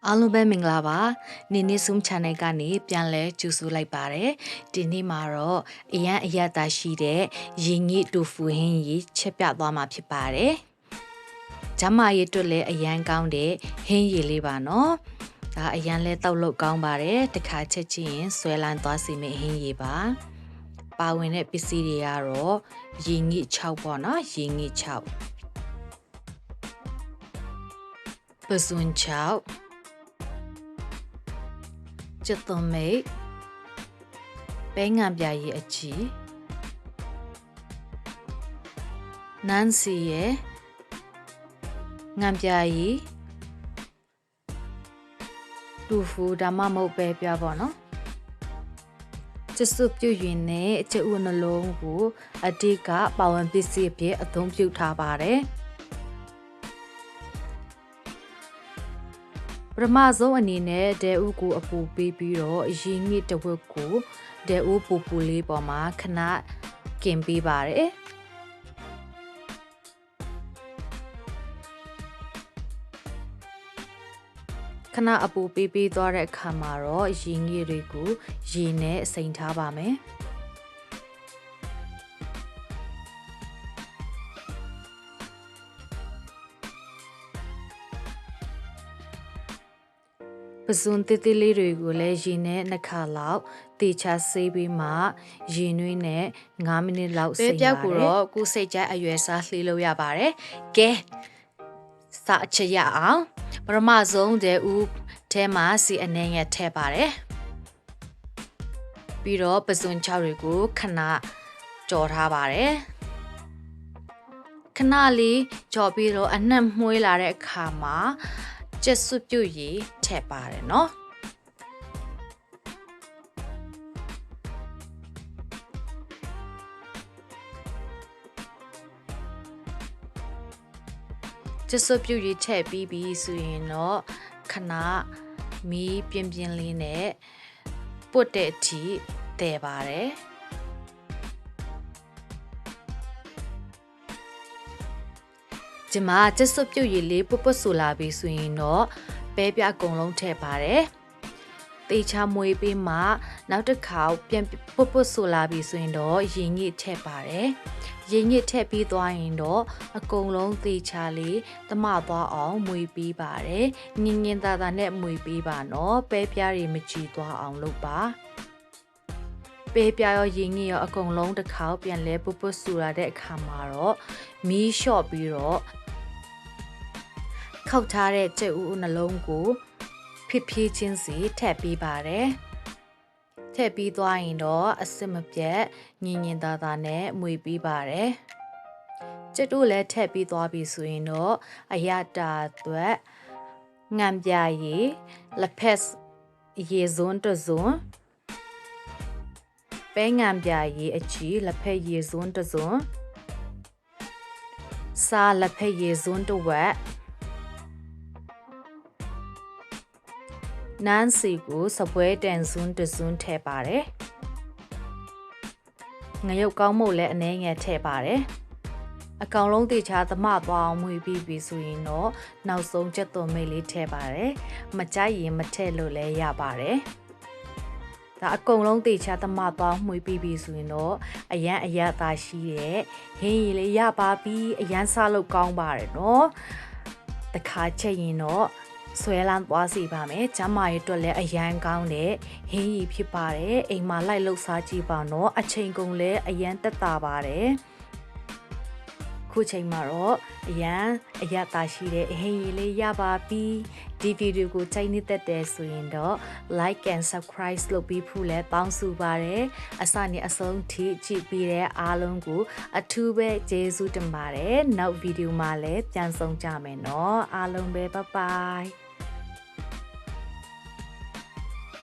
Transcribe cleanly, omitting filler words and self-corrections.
အားလုံးပဲမင်္ဂလာပါနေနေစုံ channel ကနေပြန်လဲကြိုဆိုလိုက်ပါတယ်ဒီနေ့မှာတော့အရန်အရသာရှိတဲ့ရင်ငိတူဖူဟင်းကြီးချက်ပြသွားမှာဖြစ်ပါတယ်ဂျမရည်တွက်လဲအရန်ကောင်းတဲ့ဟင်းရည်လေးပါနော်ဒါအရန်လဲတောက်လို့ကောင်းပါတယ်တခါချက်ချင်းရင်ဆွဲလန်းသွားစီမယ့်ဟင်းရည်ပါပါဝင်တဲ့ပစ္စည်းတွေကတော့ရင်ငိ6ပေါ့နော်ရင်ငိ6ပစွန်6ကျက်သွန်မိတ်ပဲငံပြာရည်အချီနန်းစီရဲ့ငံပြာရည်တူဖူဒါမှမဟုတ်ပဲပြပါတော့ကျစုပြုတ်ရင်နဲ့အကျဥနှလုံးကိုအတိကပါဝင်ပစ္စည်းအဖြစ်အသုံးပြုထားပါတယ်ပထမဆုံးအနေနဲ့ဒဲဥကိုအပူပေးပြီးတော့ရေငိတဝက်ကိုဒဲဥပူပူလေးပေါ်မှာခဏကင်ပေးပါတယ်ခဏအပူပေးသွားတဲ့အခါမှာတော့ရေငိတွေကိုရေနဲ့စိမ်ထားပါမယ်ပစွန်တေးသေးလေးတွေကိုလည်းရေနဲ့2ခါလောက်တေချာဆေးပြီးမှရေနွေးနဲ့9မိနစ်လောက်စိမ်ပါတယ်ပဲပြောက်ကိုတော့ကိုစိတ်ကြိုက်အရွယ်စားလှေးလို့ရပါတယ်ကဲစအချရအောင်ပထမဆုံးတဲ့ဥထဲမှာစီအနေငယ်ထည့်ပါတယ်ပြီးတော့ပစွန်6တွေကိုခဏကြော်ထားပါတယ်ခဏလေးကြော်ပြီးတော့အနှံ့မှုေးလာတဲ့အခါမှာကျက်စွပြုတ်ရည်ထည့်ပါတယ်နော်ကျက်စွပြုတ်ရည်ထည့်ပြီးပြီဆိုရင်တော့ခဏမီးပြင်းပြင်းလေးနဲ့ပုတ်တဲ့အထိတည်ပါတယ်ဒီမှာကျက်စွပြုတ်ရည်လေးပုတ်ပုတ်ဆူလာပြီဆိုရင်တော့ပဲပြအကုန်လုံးထည့်ပါတယ်တေချာမွေးပြီးမှနောက်တစ်ခါပြန်ပုတ်ပုတ်ဆူလာပြီဆိုရင်တော့ရေငိထည့်ပါတယ်ရေငိထည့်ပြီးသွားရင်တော့အကုန်လုံးတေချာလေးတမသွားအောင်မွေးပြီးပါတယ်ငင်းငင်းသားသားနဲ့မွေးပြီးပါနော်ပဲပြားတွေမကြည်သွားအောင်လုပ်ပါပဲပြားရောရေငိရောအကုန်လုံးတစ်ခါပြန်လဲပုတ်ပုတ်ဆူလာတဲ့အခါမှာတော့မီးလျှော့ပြီးတော့ခောက်ထားတဲ့ကြက်ဥနှလုံးကိုဖိဖိချင်းစီထည့်ပေးပါတယ်ထည့်ပြီးသွားရင်တော့အစစ်မပြတ်ညင်ညင်သားသားနဲ့မွေပြီးပါတယ်ကြက်ဥလည်းထည့်ပြီးသွားပြီဆိုရင်တော့အရတာအတွက်ငံပြာရည်လက်ဖက်ရေစွန်းတစွန်းပဲငံပြာရည်အချီလက်ဖက်ရေစွန်းတစွန်းစားလက်ဖက်ရေစွန်းတဝက်နန်းစီကိုစပွဲတန်စွန်းတစွန်းထည့်ပါတယ်ငရုတ်ကောင်းမို့လည်းအနည်းငယ်ထည့်ပါတယ်အကောင်လုံးတေချာသမသွားအောင်မှုပြီးပြီဆိုရင်တော့နောက်ဆုံးချက်သွန်မိတ်လေးထည့်ပါတယ်မကြိုက်ရင်မထည့်လို့လည်းရပါတယ်ဒါအကုန်လုံးတေချာသမသွားမှုပြီးပြီဆိုရင်တော့အရန်အရသာရှိတဲ့ဟင်းရည်လေးရပါပြီအရန်စားလို့ကောင်းပါတယ်နော်တခါချက်ရင်တော့ဆွဲလန်းသွားစီပါမယ်ကျမရဲ့အတွက်လည်းအရန်ကောင်းတဲ့ဟင်းရည်ဖြစ်ပါတယ်အိမ်မှာလိုက်လှုပ်စားကြည့်ပါနော်အချိန်ကုန်လည်းအရန်တက်တာပါတယ်ခုချိန်မှာတော့အရန်အရသာရှိတဲ့ဟင်းရည်လေးရပါပြီဒီဗီဒီယိုကိုကြိုက်နေတဲ့တဲ့ဆိုရင်တော့ like and subscribe လုပ်ပြီးဖို့လည်းတောင်းဆိုပါတယ်အစနဲ့အဆုံးထိကြည့်ပြီးတဲ့အားလုံးကိုအထူးပဲကျေးဇူးတင်ပါတယ်နောက်ဗီဒီယိုမှာလည်းပြန်ဆောင်ကြမယ်နော်အားလုံးပဲ bye bye